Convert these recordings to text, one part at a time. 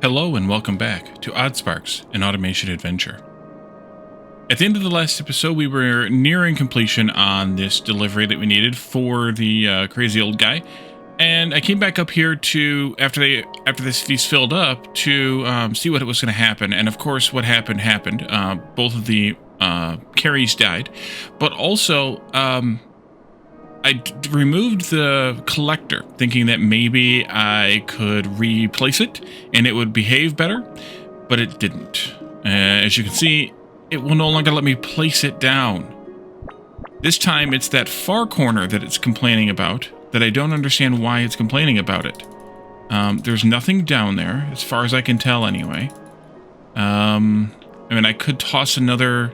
Hello and welcome back to Oddsparks, an automation adventure. At the end of the last episode, we were nearing completion on this delivery that we needed for the crazy old guy, and I came back up here to after this feast filled up to see what was going to happen. And of course, what happened. Both of the carries died, but also I removed the collector, thinking that maybe I could replace it and it would behave better, but it didn't. As you can see, it will no longer let me place it down. This time, it's that far corner that it's complaining about, that I don't understand why it's complaining about it. There's nothing down there, as far as I can tell anyway. I mean, I could toss another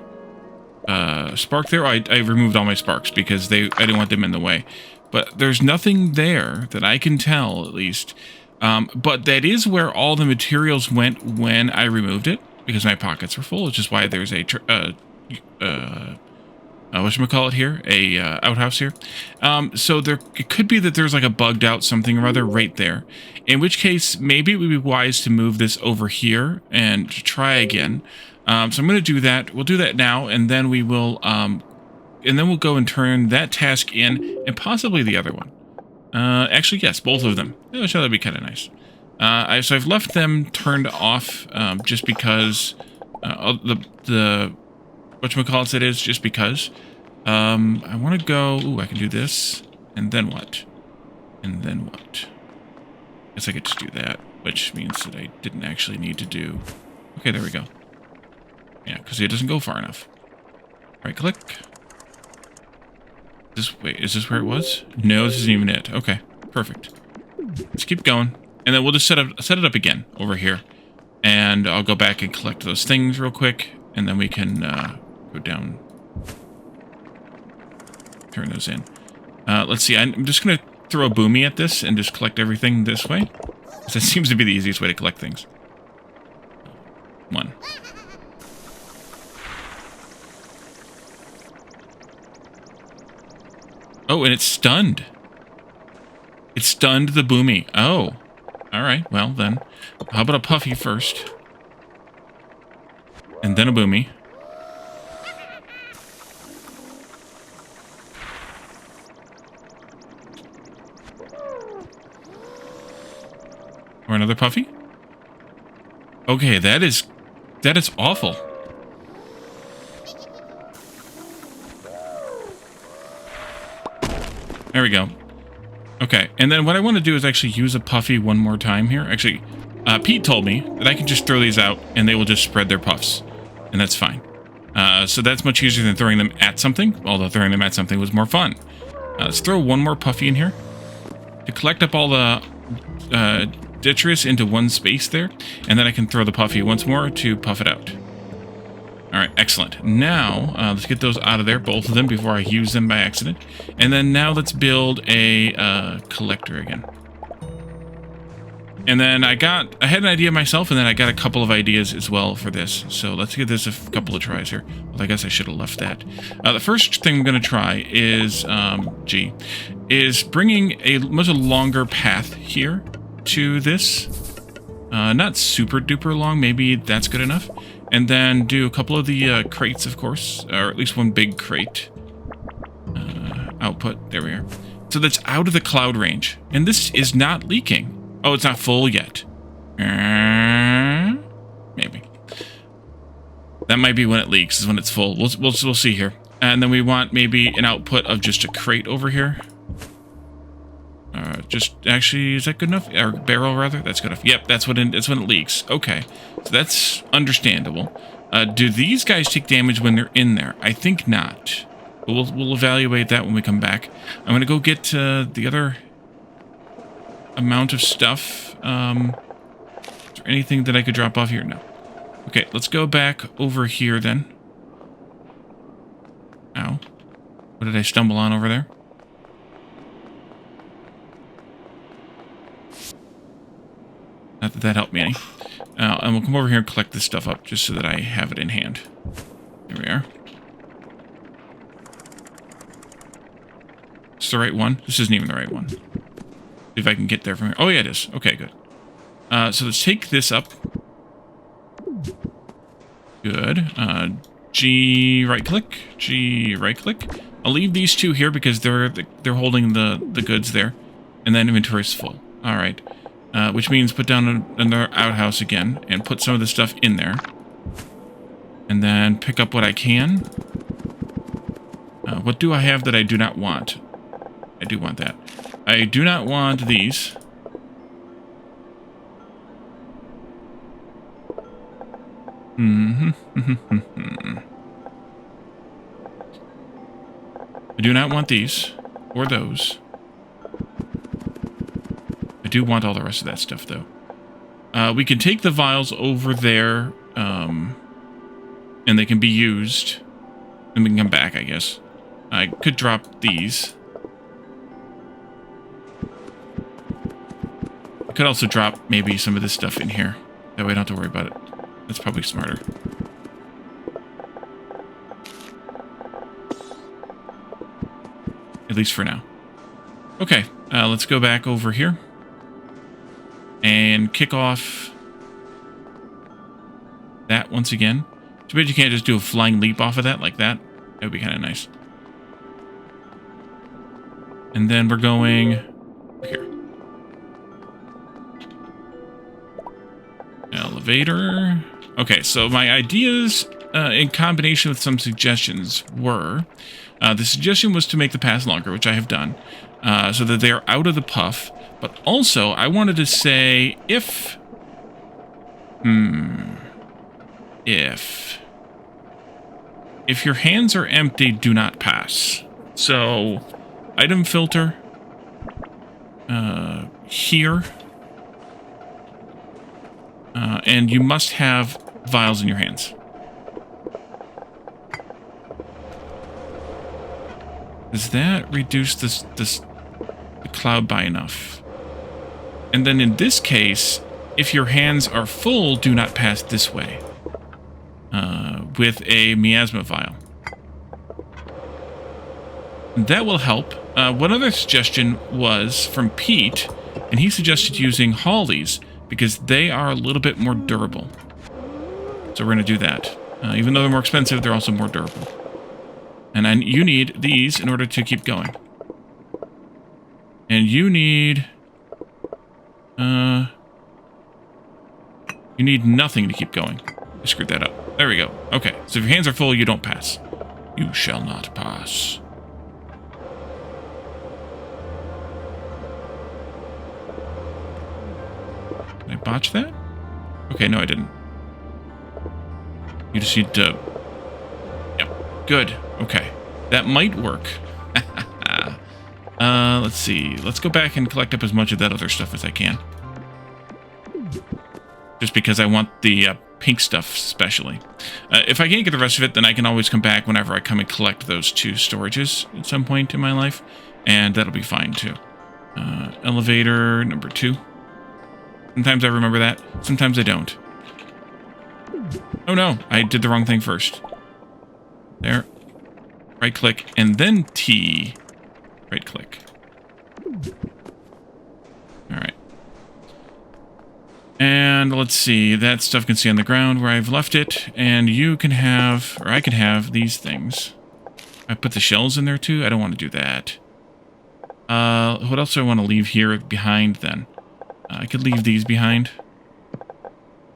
spark there. I removed all my sparks because I didn't want them in the way. But there's nothing there that I can tell, at least. But that is where all the materials went when I removed it, because my pockets were full, which is why there's a whatchamacallit here, a outhouse here. So it could be that there's like a bugged out something or other right there. In which case, maybe it would be wise to move this over here and try again. So I'm going to do that. We'll do that now, and then we will, and then we'll go and turn that task in, and possibly the other one. Actually, yes, both of them. Oh, so that'd be kind of nice. So I've left them turned off, just because, the whatchamacallit it is, just because. I want to go, ooh, I can do this, and then what? And then what? I guess I could just do that, which means that I didn't actually need to do, okay, there we go. Yeah, because it doesn't go far enough. Right click. Wait, is this where it was? No, this isn't even it. Okay, perfect. Let's keep going. And then we'll just set it up again over here. And I'll go back and collect those things real quick. And then we can go down. Turn those in. Let's see, I'm just going to throw a boomy at this and just collect everything this way. Because that seems to be the easiest way to collect things. 1. Oh, and it's stunned. It stunned the boomy. Oh. Alright, well then. How about a puffy first? And then a boomy. Or another puffy? Okay, that is awful. There we go. Okay, and then what I want to do is actually use a puffy one more time here. Actually, Pete told me that I can just throw these out and they will just spread their puffs. And that's fine. So that's much easier than throwing them at something, although throwing them at something was more fun. Let's throw one more puffy in here to collect up all the detritus into one space there. And then I can throw the puffy once more to puff it out. Alright, excellent. Now, let's get those out of there, both of them, before I use them by accident. And then now let's build a collector again. And then I had an idea myself, and then I got a couple of ideas as well for this. So let's give this a couple of tries here. Well, I guess I should have left that. The first thing I'm going to try is, is bringing a much longer path here to this. Not super duper long, maybe that's good enough. And then do a couple of the crates, of course, or at least one big crate. Output, there we are. So that's out of the cloud range. And this is not leaking. Oh, it's not full yet. Maybe. That might be when it leaks, is when it's full. We'll see here. And then we want maybe an output of just a crate over here. Actually, is that good enough? Or barrel, rather? That's good enough. Yep, that's when it leaks. Okay, so that's understandable. Do these guys take damage when they're in there? I think not. But we'll evaluate that when we come back. I'm going to go get the other amount of stuff. Is there anything that I could drop off here? No. Okay, let's go back over here then. Ow. What did I stumble on over there? Not that that helped me any. And we'll come over here and collect this stuff up just so that I have it in hand. There we are. It's the right one. This isn't even the right one. See if I can get there from here. Oh, yeah, it is. Okay, good. So let's take this up Good. G right click. G right click. I'll leave these two here because they're holding the goods there. And then inventory is full. All right. Which means put down another outhouse again and put some of the stuff in there. And then pick up what I can. What do I have that I do not want? I do want that. I do not want these. I do not want these or those. I do want all the rest of that stuff, though. We can take the vials over there, and they can be used. And we can come back, I guess. I could drop these. I could also drop maybe some of this stuff in here. That way I don't have to worry about it. That's probably smarter. At least for now. Okay, let's go back over here. And kick off that once again. Too bad you can't just do a flying leap off of that like that. That would be kind of nice. And then we're going here. Elevator. Okay, so my ideas in combination with some suggestions were... the suggestion was to make the pass longer, which I have done, so that they are out of the puff. But also, I wanted to say if your hands are empty, do not pass. So, item filter here, and you must have vials in your hands. Does that reduce the cloud by enough? And then in this case, if your hands are full, do not pass this way. With a miasma vial. That will help. One other suggestion was from Pete, and he suggested using Hollies because they are a little bit more durable. So we're going to do that. Even though they're more expensive, they're also more durable. And you need these in order to keep going. And you need... you need nothing to keep going. I screwed that up. There we go. Okay, so if your hands are full, you don't pass. You shall not pass. Did I botch that? Okay, no I didn't. You just need to... Yep, good. Okay, that might work. Let's see. Let's go back and collect up as much of that other stuff as I can. Just because I want the pink stuff especially. If I can't get the rest of it, then I can always come back whenever I come and collect those two storages at some point in my life. And that'll be fine too. Elevator number 2. Sometimes I remember that. Sometimes I don't. Oh no, I did the wrong thing first. There. Right click and then T. Right click. Alright. And let's see, that stuff can stay on the ground where I've left it, and you can have, or I can have these things. I put the shells in there too? I don't want to do that. What else do I want to leave here behind then? I could leave these behind.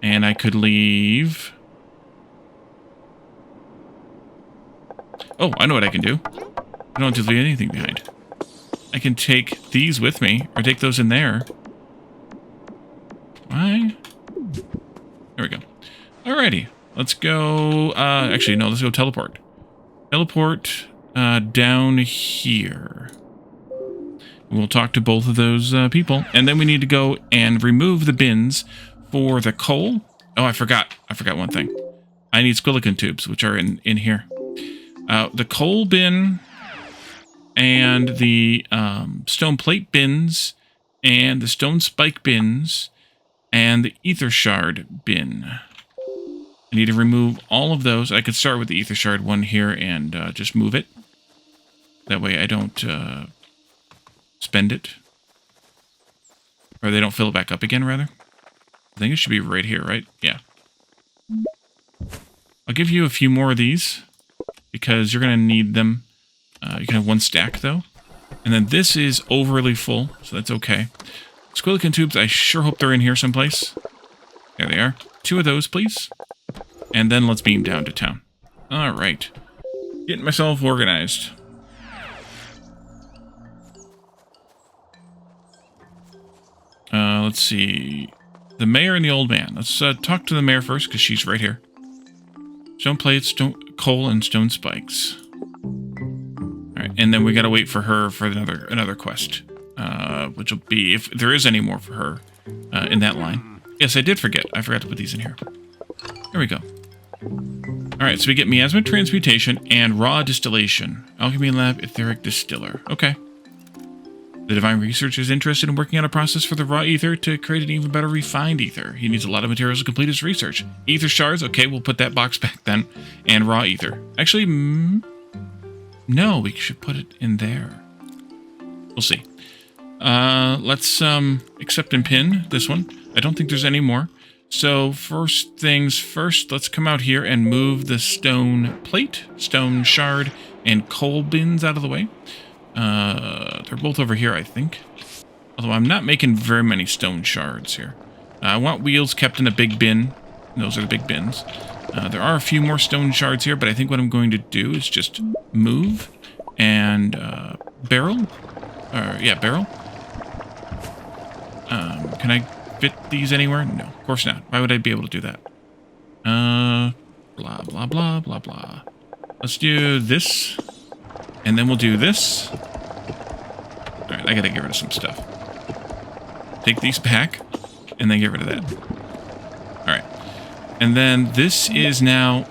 And I could leave... Oh, I know what I can do. I don't have to leave anything behind. I can take these with me, or take those in there. Why? There we go. Alrighty. Let's go... actually, no, let's go teleport. Teleport down here. We'll talk to both of those people. And then we need to go and remove the bins for the coal. Oh, I forgot. I forgot one thing. I need Squillican Tubes, which are in here. The coal bin... and the stone plate bins, and the stone spike bins, and the ether shard bin. I need to remove all of those. I could start with the ether shard one here and just move it. That way I don't spend it. Or they don't fill it back up again, rather. I think it should be right here, right? Yeah. I'll give you a few more of these because you're going to need them. You can have 1 stack, though. And then this is overly full, so that's okay. Squillican Tubes, I sure hope they're in here someplace. There they are. 2 of those, please. And then let's beam down to town. All right. Getting myself organized. Let's see. The mayor and the old man. Let's talk to the mayor first, because she's right here. Stone plates, coal, and stone spikes. Alright, and then we gotta wait for her for another quest. Which will be, if there is any more for her, in that line. Yes, I did forget. I forgot to put these in here. There we go. Alright, so we get miasma transmutation and raw distillation. Alchemy lab, etheric distiller. Okay. The divine researcher is interested in working on a process for the raw ether to create an even better refined ether. He needs a lot of materials to complete his research. Ether shards, okay, we'll put that box back then. And raw ether. Actually, no, we should put it in there. We'll see. Let's accept and pin this one. I don't think there's any more. So first things first, let's come out here and move the stone plate, stone shard, and coal bins out of the way. They're both over here, I think. Although I'm not making very many stone shards here. I want wheels kept in a big bin. Those are the big bins. There are a few more stone shards here, but I think what I'm going to do is just move and barrel. Yeah, barrel. Can I fit these anywhere? No, of course not. Why would I be able to do that? Blah, blah, blah, blah, blah. Let's do this. And then we'll do this. Alright, I gotta get rid of some stuff. Take these back, and then get rid of that. Alright. And then this is now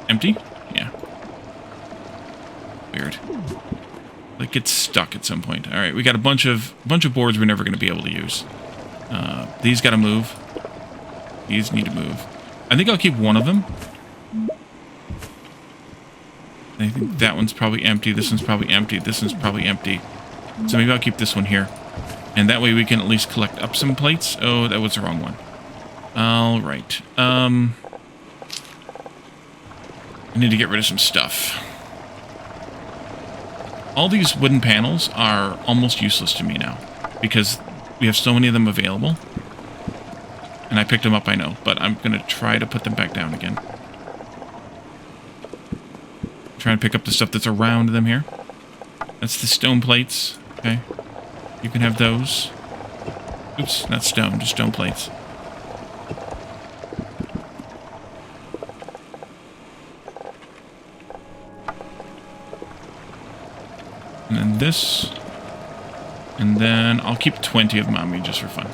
empty? Yeah. Weird. Like it's stuck at some point. Alright, we got a bunch of boards we're never gonna be able to use. These gotta move. These need to move. I think I'll keep one of them. I think that one's probably empty. This one's probably empty. This one's probably empty. So maybe I'll keep this one here. And that way we can at least collect up some plates. Oh, that was the wrong one. All right. I need to get rid of some stuff. All these wooden panels are almost useless to me now. Because we have so many of them available. And I picked them up, I know. But I'm going to try to put them back down again. Trying to pick up the stuff that's around them here. That's the stone plates. Okay. You can have those. Oops, not stone, just stone plates. And then this. And then I'll keep 20 of them on me just for fun.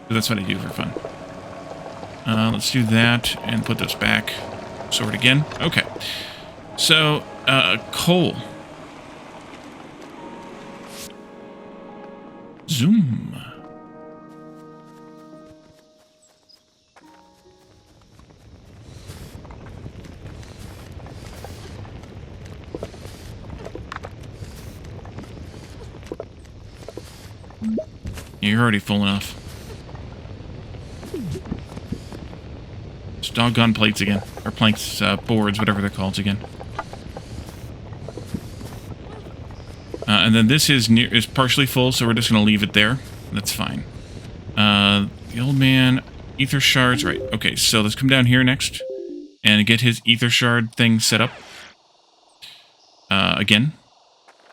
That's what I do for fun. Let's do that and put those back. Sort again. Okay. So, coal. Zoom. You're already full enough. It's doggone plates again. Or planks, boards, whatever they're called again. And then this is partially full, so we're just going to leave it there. That's fine. The old man, ether shards, right. Okay, so let's come down here next and get his ether shard thing set up. Again.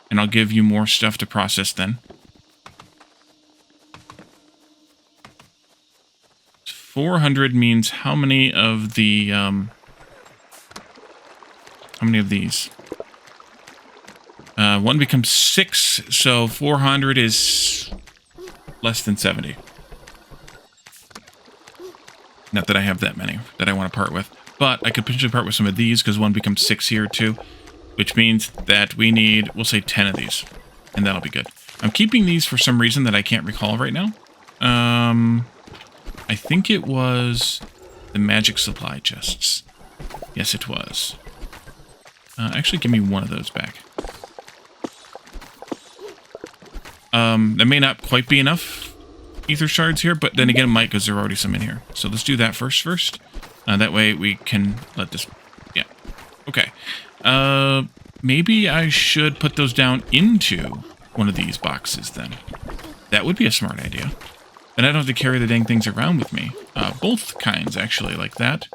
And I'll give you more stuff to process then. 400 means how many of the, how many of these? One becomes 6, so 400 is less than 70. Not that I have that many that I want to part with. But I could potentially part with some of these, because one becomes 6 here too. Which means that we need, we'll say 10 of these. And that'll be good. I'm keeping these for some reason that I can't recall right now. I think it was the magic supply chests. Yes, it was. Actually, give me one of those back. That may not quite be enough ether shards here, but then again, it might because there are already some in here. So let's do that first. That way we can let this... Yeah. Okay. Maybe I should put those down into one of these boxes then. That would be a smart idea. And I don't have to carry the dang things around with me. Both kinds, actually, like that.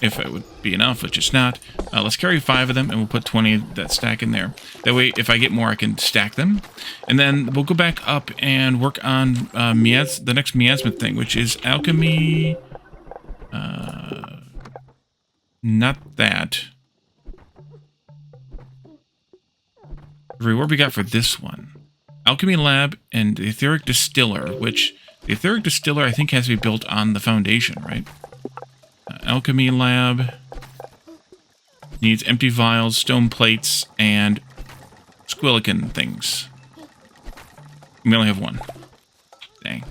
If it would be enough, which it's not. Let's carry 5 of them, and we'll put 20 that stack in there. That way, if I get more, I can stack them. And then we'll go back up and work on the next miasma thing, which is Alchemy... not that. The reward we got for this one. Alchemy Lab and the Etheric Distiller, which... The Etheric Distiller, I think, has to be built on the foundation, right? Alchemy Lab needs empty vials, stone plates, and Squillican things. We only have 1. Dang.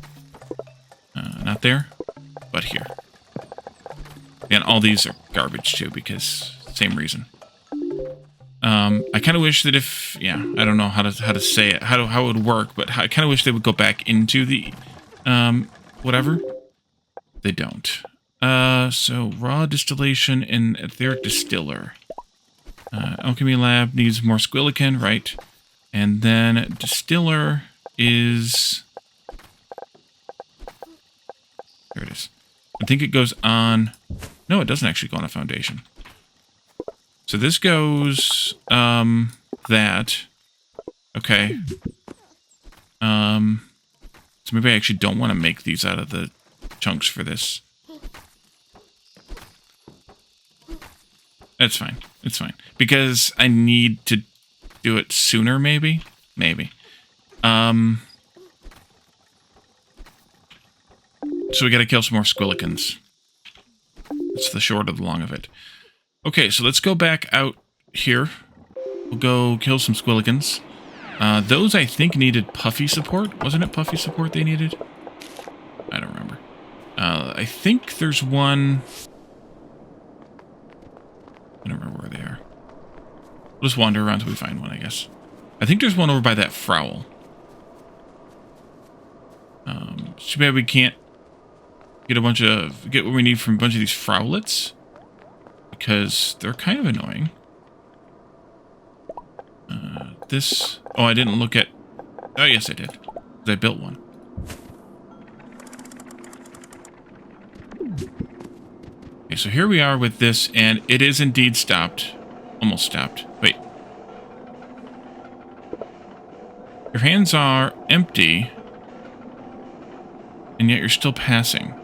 Not there, but here. And all these are garbage, too, because same reason. I kind of wish that if... Yeah, I don't know how to say it, how it would work, but I kind of wish they would go back into the... whatever. They don't. So raw distillation and etheric distiller. Alchemy Lab needs more Squillican, right? And then distiller is... There it is. I think it goes on... No, it doesn't actually go on a foundation. So this goes... that. Okay. So maybe I actually don't want to make these out of the chunks for this. That's fine. It's fine. Because I need to do it sooner, maybe? Maybe. So we gotta kill some more Squillicans. That's the short of the long of it. Okay, so let's go back out here. We'll go kill some Squillicans. Those, I think, needed Puffy support. Wasn't it Puffy support they needed? I don't remember. I think there's one... I don't remember where they are. We'll just wander around until we find one, I guess. I think there's one over by that Frowl. Too bad we can't get what we need from a bunch of these Frowlets. Because they're kind of annoying. This... Oh, I didn't look at... Oh, yes, I did. I built one. Okay, so here we are with this, and it is indeed stopped. Almost stopped. Wait. Your hands are empty, and yet you're still passing.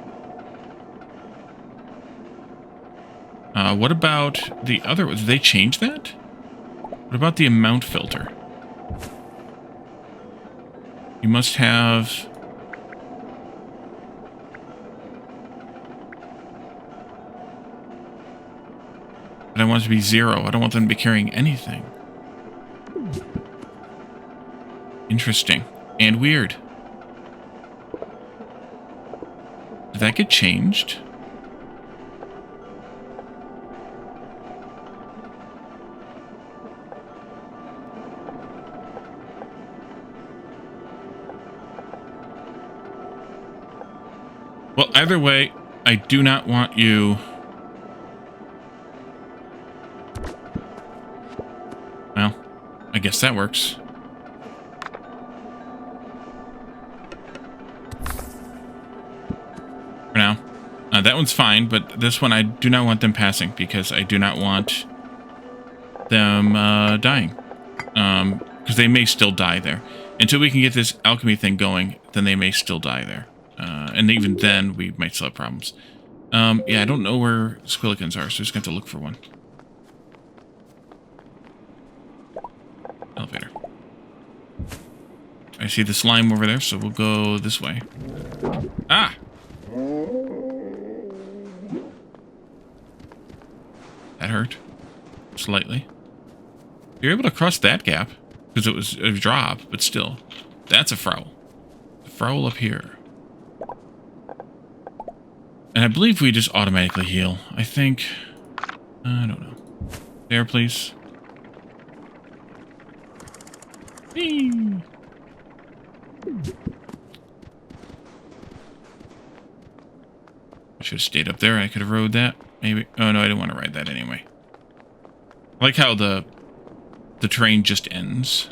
What about the other... Did they change that? What about the amount filter? You must have... But I want it to be 0. I don't want them to be carrying anything. Interesting. And weird. Did that get changed? Well, either way, I do not want you... Well, I guess that works. For now. That one's fine, but this one I do not want them passing because I do not want them dying. Because they may still die there. Until we can get this alchemy thing going, then they may still die there. And even then, we might still have problems. Yeah, I don't know where Squillicans are, so we're just going to have to look for one. Elevator. I see the slime over there, so we'll go this way. Ah! That hurt. Slightly. You're able to cross that gap, because it was a drop, but still. That's a Frowl. The Frowl up here. And I believe we just automatically heal. I think... I don't know. There, please. Whee! Should have stayed up there. I could have rode that. Maybe. Oh, no, I didn't want to ride that anyway. I like how the train just ends.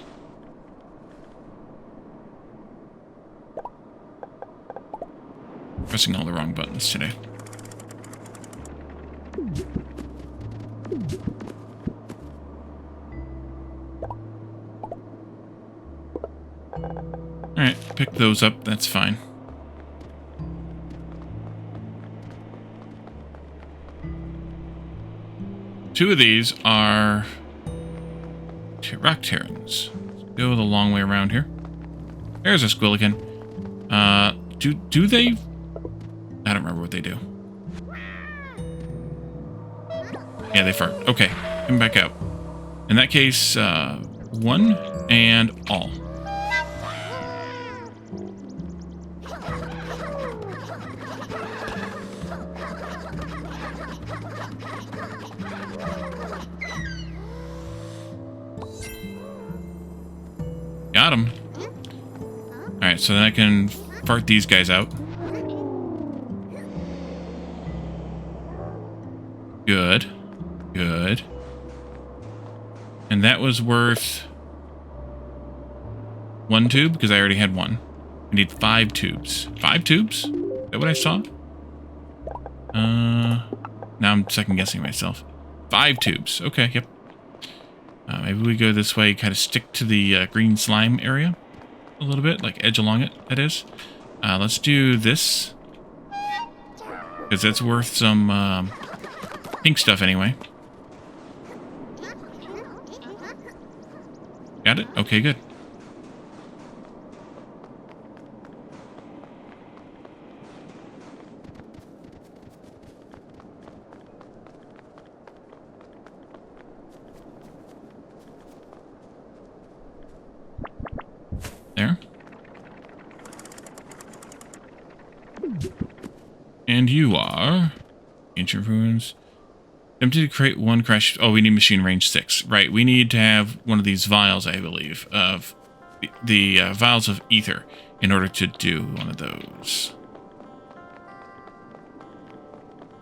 Pressing all the wrong buttons today. Alright, pick those up. That's fine. Two of these are rock terrans. Let's go the long way around here. There's a Squillican. Do they? I don't remember what they do. Yeah, they fart. Okay, come back out. In that case, one and all. Got him. Alright, so then I can fart these guys out. Good. Good. And that was worth 1 tube, because I already had 1. We need 5 tubes. 5 tubes? Is that what I saw? Now I'm second guessing myself. 5 tubes. Okay, yep. Maybe we go this way, kind of stick to the green slime area a little bit, like edge along it, that is. Let's do this, because that's worth some pink stuff anyway. Got it? Okay, good. There. And you are ancient ruins. Tempted to create one crash. Oh, we need machine range 6. Right, we need to have one of these vials, I believe, of the vials of ether in order to do one of those.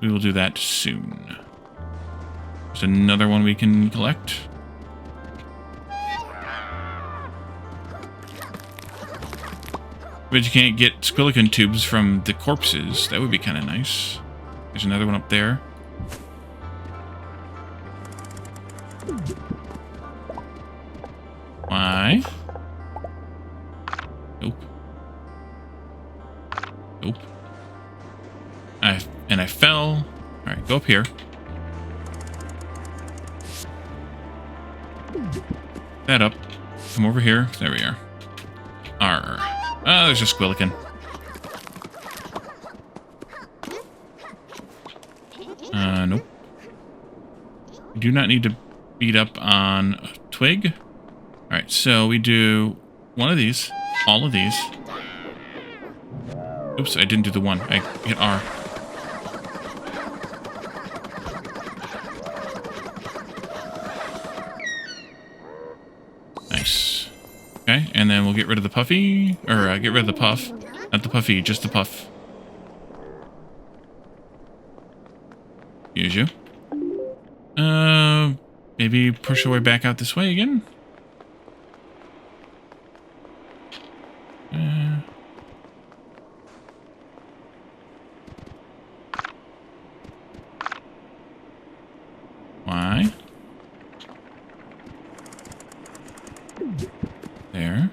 We will do that soon. There's another one we can collect. But you can't get Squillican Tubes from the corpses. That would be kind of nice. There's another one up there. Why? Nope. Nope. I fell. Alright, go up here. That up. Come over here. There we are. Arr. Ah, there's a Squillican. Nope. We do not need to beat up on a twig. Alright, so we do one of these, all of these. Oops, I didn't do the one. I hit R. Nice. Okay, and then we'll get rid of the puffy, or get rid of the puff. Not the puffy, just the puff. Use you. Maybe push our way back out this way again? Why? There.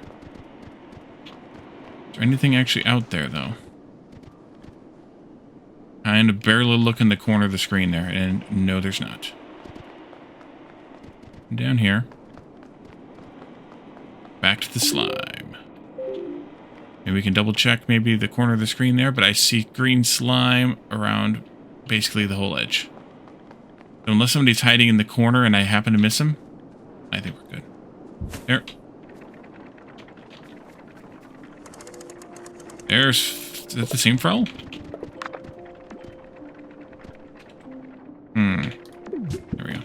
Is there anything actually out there, though? Kind of barely look in the corner of the screen there, and no, there's not. Down here. Back to the slime. Maybe we can double check maybe the corner of the screen there, but I see green slime around basically the whole edge. So unless somebody's hiding in the corner and I happen to miss him, I think we're good. There. There's... Is that the same Frowl? There we go.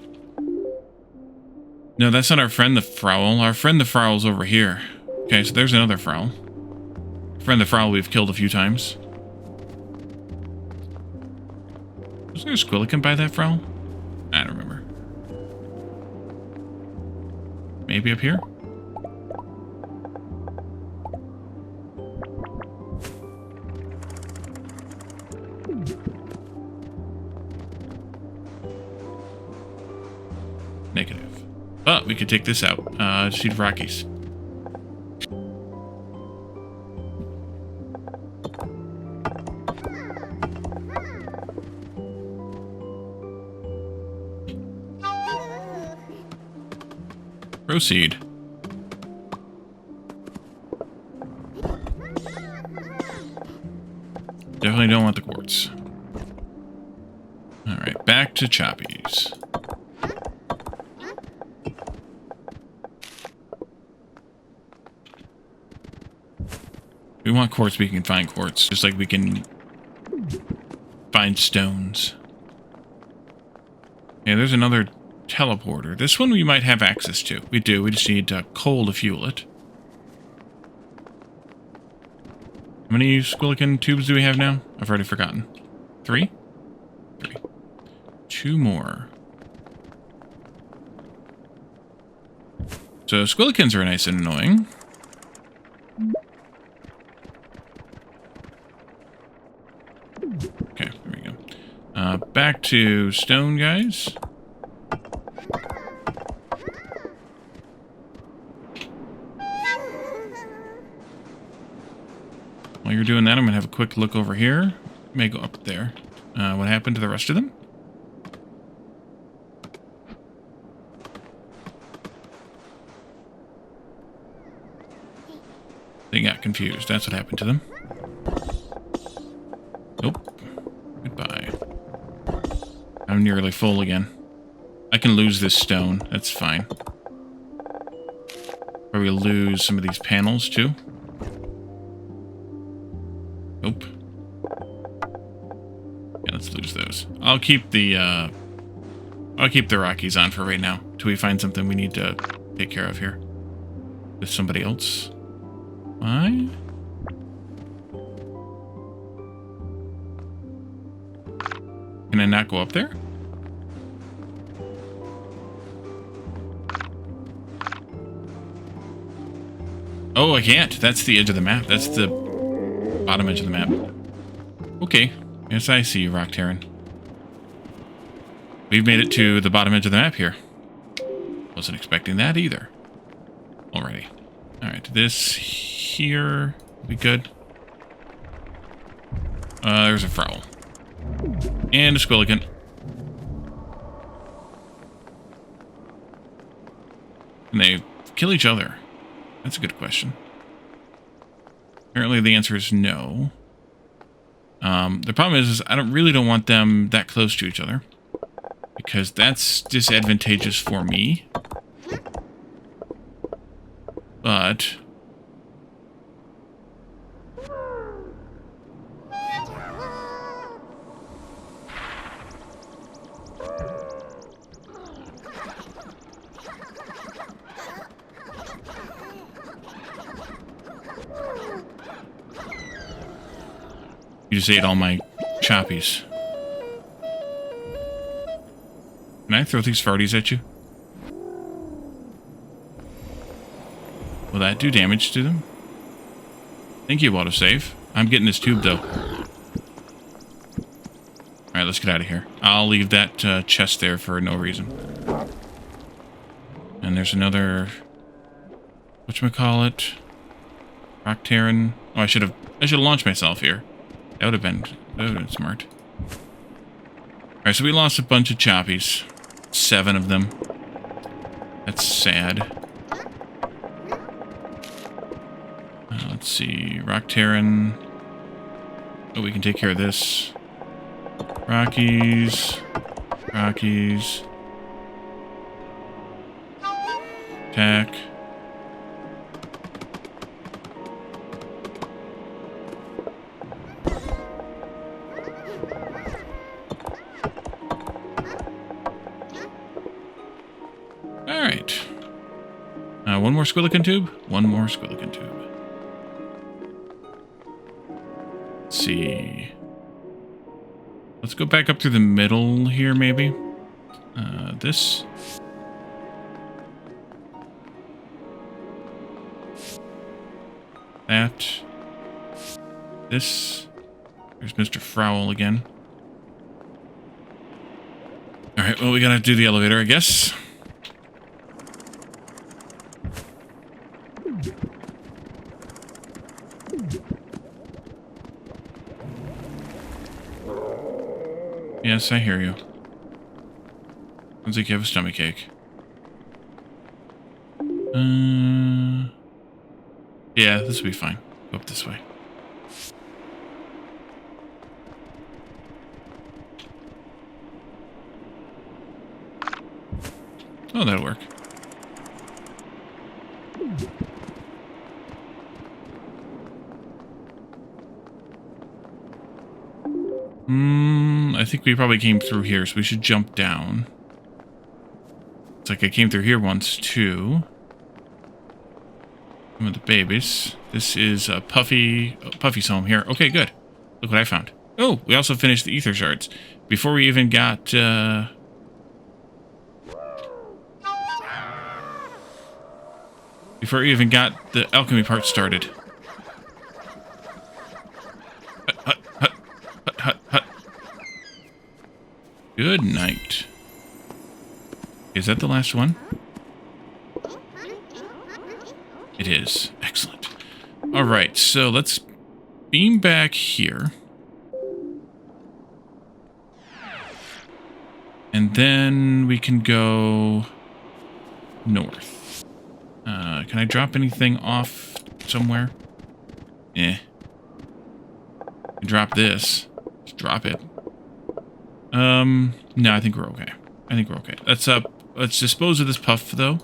No, that's not our friend the Frowl. Our friend the Frowl's over here. Okay, so there's another Frowl. Friend the Frowl we've killed a few times. there a Squillican by that Frowl? I don't remember. Maybe up here? Negative. But we could take this out. Seed of Rockies. Proceed. Definitely don't want the quartz. Alright, back to Choppies. We want quartz, we can find quartz. Just like we can find stones. Yeah, there's another teleporter. This one we might have access to. We do. We just need coal to fuel it. How many Squillican tubes do we have now? I've already forgotten. 3? 3. 2 more. So Squillicans are nice and annoying. Okay, there we go. Back to stone, guys. While you're doing that, I'm going to have a quick look over here. May go up there. What happened to the rest of them? They got confused. That's what happened to them. Nope. Goodbye. I'm nearly full again. I can lose this stone. That's fine. Or we lose some of these panels, too. Nope. Yeah, let's lose those. I'll keep the Rockies on for right now, till we find something we need to take care of here. With somebody else. Why? Can I not go up there? Oh, I can't. That's the edge of the map. That's the bottom edge of the map. Okay. Yes, I see you, Rock Terran. We've made it to the bottom edge of the map here. Wasn't expecting that either. Alrighty. Alright, this here will be good. There's a Frowl. And a Squillican. Can they kill each other? That's a good question. Apparently the answer is no. The problem is I really don't want them that close to each other. Because that's disadvantageous for me. But... you just ate all my choppies. Can I throw these farties at you? Will that do damage to them? Thank you, autosave. I'm getting this tube, though. Alright, let's get out of here. I'll leave that chest there for no reason. And there's another... whatchamacallit? Rock Terran. Oh, I should have launched myself here. That would have been smart. Alright, so we lost a bunch of choppies. 7 of them. That's sad. Let's see. Rock Terran. Oh, we can take care of this. Rockies. Rockies. Attack. Alright. One more Squillican tube? One more Squillican tube. Let's see. Let's go back up through the middle here, maybe. This. That. This. There's Mr. Frowell again. Alright, well, we gotta do the elevator, I guess. Yes, I hear you. Sounds like you have a stomachache. Yeah, this will be fine. Go up this way. Oh, that'll work. I think we probably came through here, so we should jump down. It's like I came through here once, too. Some of the babies. This is Puffy's home here. Okay, good. Look what I found. Oh, we also finished the ether shards. Before we even got, before we even got the alchemy part started. Hut, hut, hut, hut, hut. Good night. Is that the last one? It is. Excellent. Alright, so let's beam back here. And then we can go north. Can I drop anything off somewhere? Drop this. Just drop it. No, I think we're okay. I think we're okay. Let's dispose of this puff, though.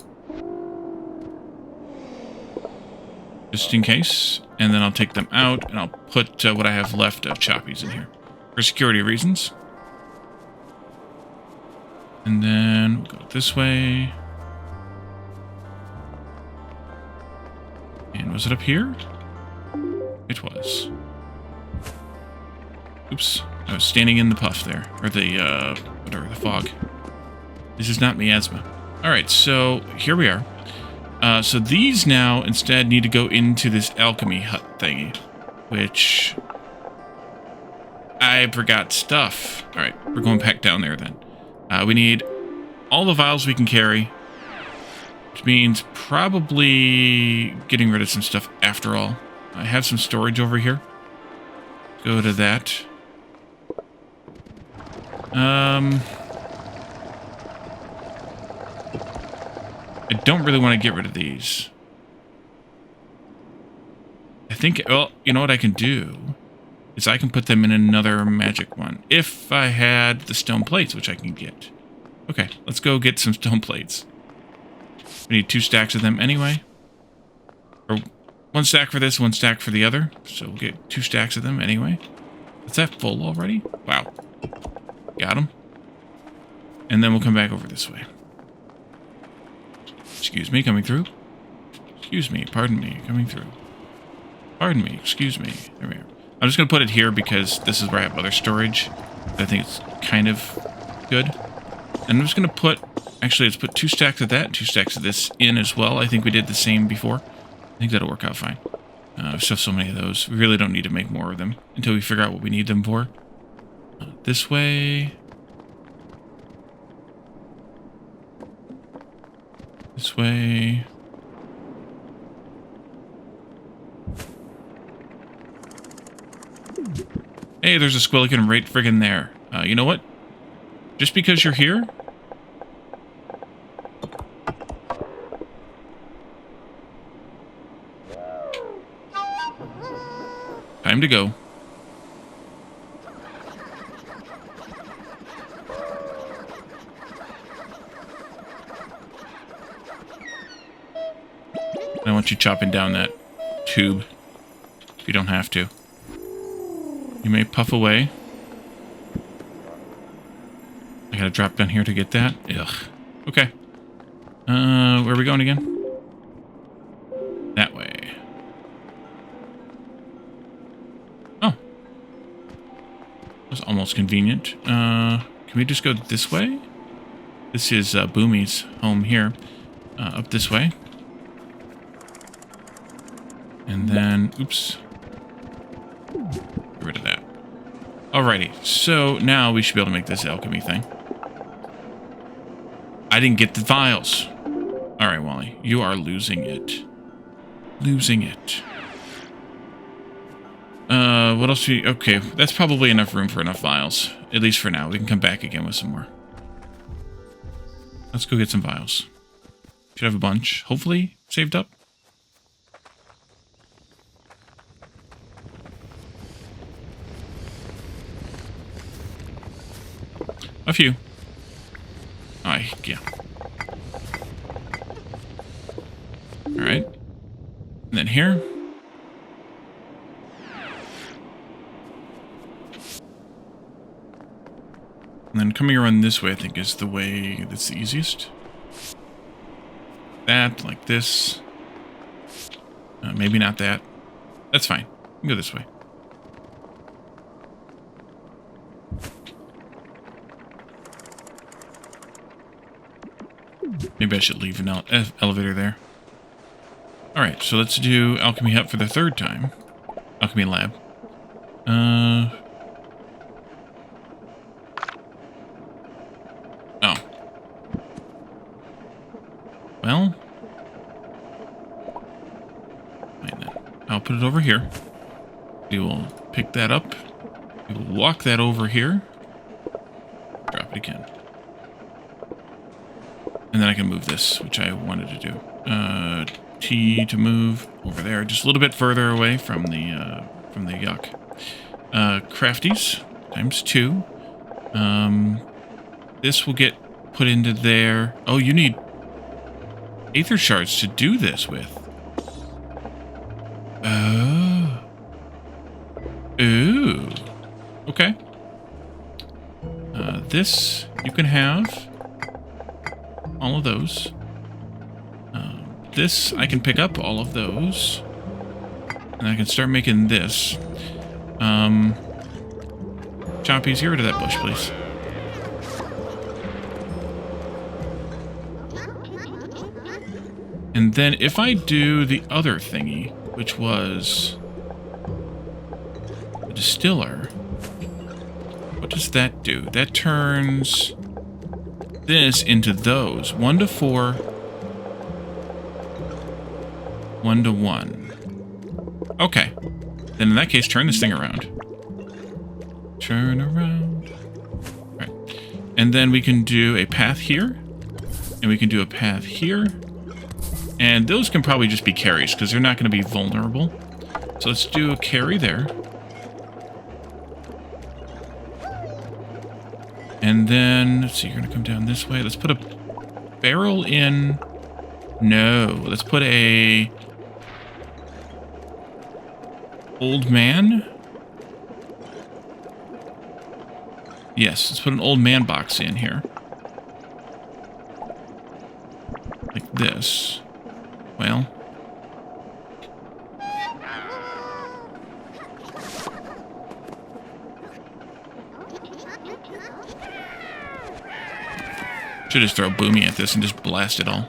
Just in case. And then I'll take them out, and I'll put what I have left of choppies in here. For security reasons. And then we'll go this way. And was it up here? It was. Oops. I was standing in the puff there. Or the, whatever, the fog. This is not miasma. Alright, so here we are. So these now instead need to go into this alchemy hut thingy. Which... I forgot stuff. Alright, we're going back down there then. We need all the vials we can carry. Which means probably getting rid of some stuff after all. I have some storage over here. Go to that. I don't really want to get rid of these. I think, well, you know what I can do? Is I can put them in another magic one. If I had the stone plates, which I can get. Okay, let's go get some stone plates. We need 2 stacks of them anyway. Or 1 stack for this, 1 stack for the other. So we'll get 2 stacks of them anyway. Is that full already? Wow. Got them. And then we'll come back over this way. Excuse me, coming through. Excuse me, pardon me, coming through. Pardon me, excuse me. There we are. I'm just going to put it here because this is where I have other storage. I think it's kind of good. And I'm just going to put... Actually, let's put 2 stacks of that and 2 stacks of this in as well. I think we did the same before. I think that'll work out fine. We still have so many of those. We really don't need to make more of them until we figure out what we need them for. This way. This way. Hey, there's a Squillican right friggin' there. You know what? Just because you're here... Time to go. I want you chopping down that tube. If you don't have to. You may puff away. I gotta drop down here to get that. Ugh. Okay. Where are we going again? That way. was almost convenient. Can we just go this way? This is Boomy's home here. Up this way. And then, oops. Get rid of that. Alrighty, so now we should be able to make this alchemy thing. I didn't get the vials. Alright, Wally, you are losing it. Losing it. What else do we... Okay, that's probably enough room for enough vials. At least for now. We can come back again with some more. Let's go get some vials. Should have a bunch, hopefully, saved up. A few. Yeah. Alright. And then here. And then coming around this way, I think, is the way that's the easiest. That, like this. Maybe not that. That's fine. We can go this way. Maybe I should leave an elevator there. Alright, so let's do Alchemy Hut for the third time. Alchemy Lab. Oh. Well. Right then. I'll put it over here. We will pick that up. We will walk that over here. Drop it again. And then I can move this, which I wanted to do. T to move over there, just a little bit further away from the yuck. Crafties times 2. This will get put into there. Oh, you need Aether shards to do this with. Oh. Ooh. Okay. This you can have. All of those. This, I can pick up all of those. And I can start making this. Chompies, get rid of that bush, please. And then if I do the other thingy, which was the distiller, what does that do? That turns this into those. 1 to 4. 1 to 1. Okay. Then in that case, turn this thing around. Turn around. Alright. And then we can do a path here. And we can do a path here. And those can probably just be carries, because they're not going to be vulnerable. So let's do a carry there. And then, let's see, you're going to come down this way. Let's put a barrel in. No, let's put a old man. Yes, let's put an old man box in here. Like this. Well. Should just throw Boomy at this and just blast it all.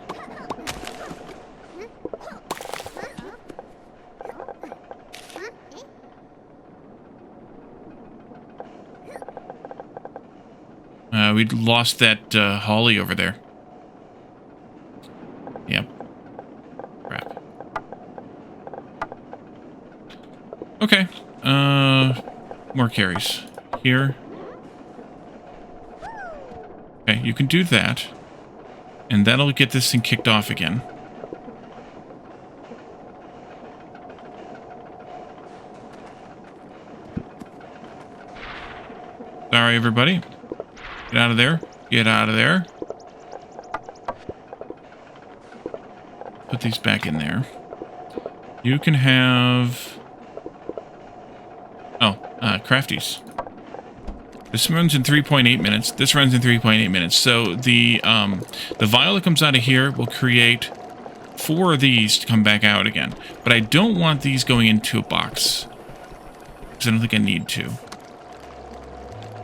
We lost that Holly over there. Yep. Crap. Okay. More carries. Here. Okay, you can do that. And that'll get this thing kicked off again. Sorry, everybody. Get out of there. Get out of there. Put these back in there. You can have... Oh, crafties. This runs in 3.8 minutes. This runs in 3.8 minutes. So the vial that comes out of here will create 4 of these to come back out again. But I don't want these going into a box, because I don't think I need to.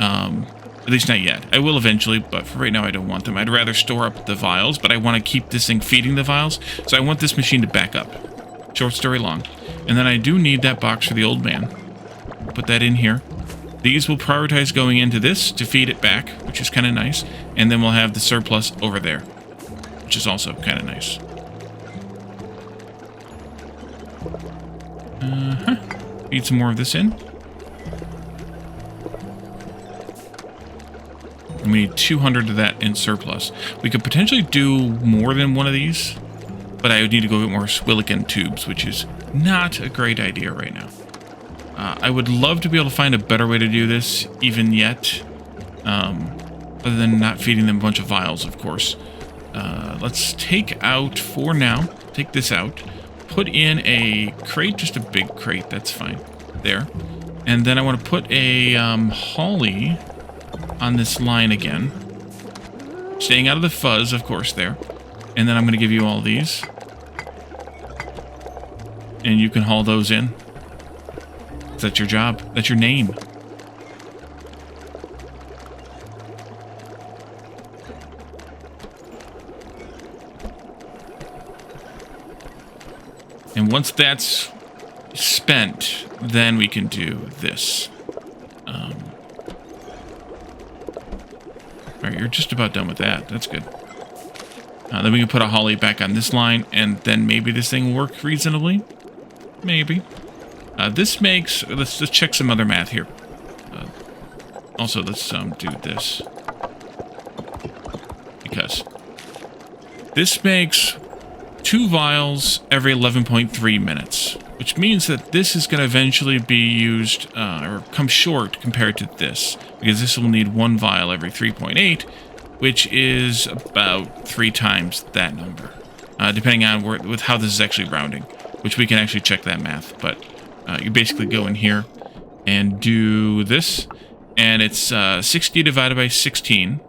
At least not yet. I will eventually, but for right now I don't want them. I'd rather store up the vials, but I want to keep this thing feeding the vials, so I want this machine to back up. Short story long. And then I do need that box for the old man. Put that in here. These will prioritize going into this to feed it back, which is kind of nice. And then we'll have the surplus over there, which is also kind of nice. Feed some more of this in. And we need 200 of that in surplus. We could potentially do more than one of these, but I would need to go get more Squillican Tubes, which is not a great idea right now. I would love to be able to find a better way to do this, even yet, other than not feeding them a bunch of vials, of course. Let's take out, for now, take this out, put in a crate, just a big crate, that's fine, there. And then I want to put a holly on this line again, staying out of the fuzz, of course, there. And then I'm going to give you all these, and you can haul those in. That's your job. That's your name. And once that's spent, then we can do this. Alright, you're just about done with that. That's good. Then we can put a holly back on this line, and then maybe this thing will work reasonably. Maybe. This makes... Let's check some other math here. Also, let's do this. Because this makes 2 vials every 11.3 minutes, which means that this is going to eventually be used, or come short compared to this, because this will need 1 vial every 3.8, which is about 3 times that number, depending on with how this is actually rounding, which we can actually check that math. But you basically go in here and do this, and it's 60 divided by 16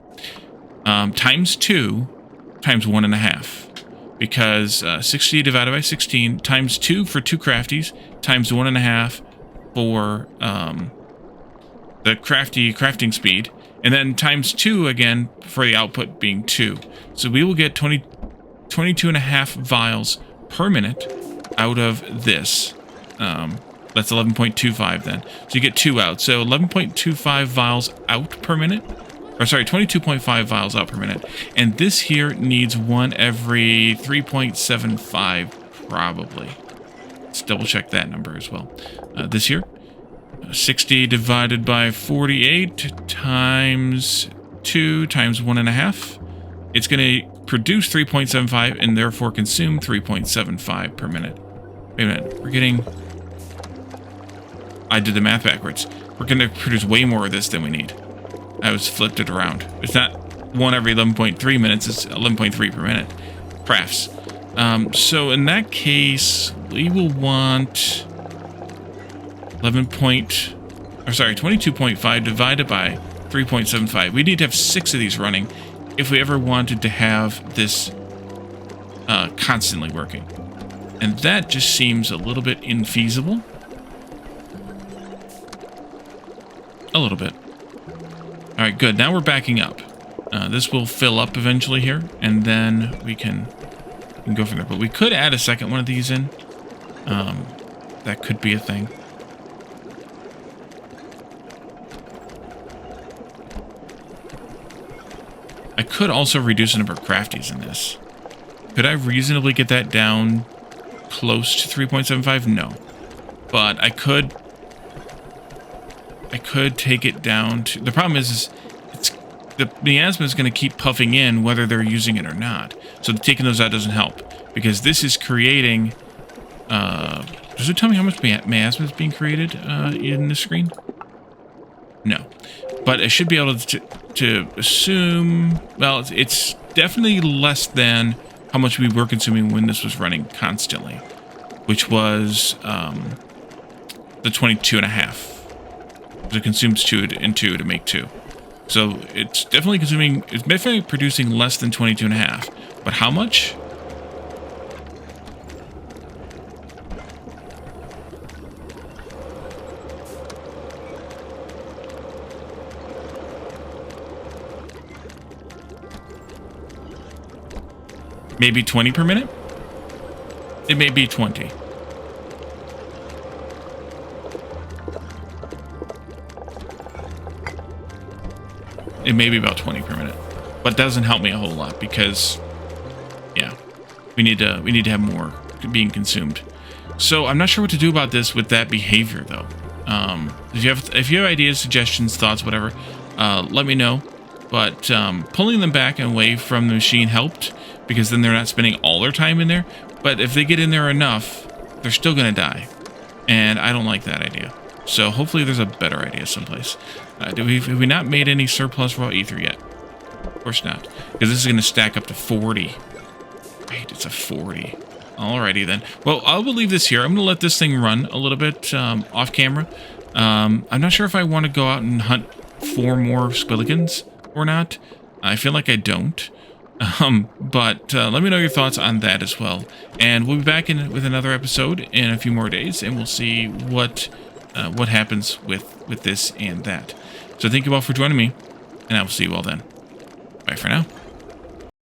times 2 times 1.5. Because 60 divided by 16 times 2 for 2 crafties times 1.5 for the crafting speed, and then times 2 again for the output being 2. So we will get 22.5 vials per minute out of this. That's 11.25 then. So you get 2 out. So 11.25 vials out per minute. Or sorry, 22.5 vials out per minute. And this here needs 1 every 3.75, probably. Let's double check that number as well. This here, 60 divided by 48 times 2 times 1.5. It's going to produce 3.75 and therefore consume 3.75 per minute. Wait a minute, we're getting... I did the math backwards. We're going to produce way more of this than we need. I was flipped it around. It's not 1 every 11.3 minutes, it's 11.3 per minute. Crafts. So in that case, we will want 22.5 divided by 3.75. We need to have 6 of these running if we ever wanted to have this constantly working. And that just seems a little bit infeasible. A little bit. Alright, good. Now we're backing up. This will fill up eventually here, and then we can go from there. But we could add a second one of these in. That could be a thing. I could also reduce the number of crafties in this. Could I reasonably get that down close to 3.75? No. But I could take it down to... The problem is it's the miasma is going to keep puffing in whether they're using it or not. So taking those out doesn't help, because this is creating... does it tell me how much miasma is being created in the screen? No. But I should be able to assume... Well, it's definitely less than how much we were consuming when this was running constantly, which was the 22.5. It consumes 2 and 2 to make 2. So it's definitely consuming, it's definitely producing less than 22.5. But how much? Maybe 20 per minute? It may be 20. It may be about 20 per minute. But that doesn't help me a whole lot because, yeah, we need to have more being consumed. So I'm not sure what to do about this with that behavior, though. If you have ideas, suggestions, thoughts, whatever, let me know. But pulling them back and away from the machine helped, because then they're not spending all their time in there. But if they get in there enough, they're still going to die. And I don't like that idea. So hopefully there's a better idea someplace. Have we not made any surplus raw ether yet? Of course not. Because this is going to stack up to 40. Right, it's a 40. Alrighty then. Well, I will leave this here. I'm going to let this thing run a little bit off camera. I'm not sure if I want to go out and hunt 4 more Squillicans or not. I feel like I don't. But let me know your thoughts on that as well. And we'll be back with another episode in a few more days, and we'll see what happens with this and that. So thank you all for joining me, and I will see you all then. Bye for now.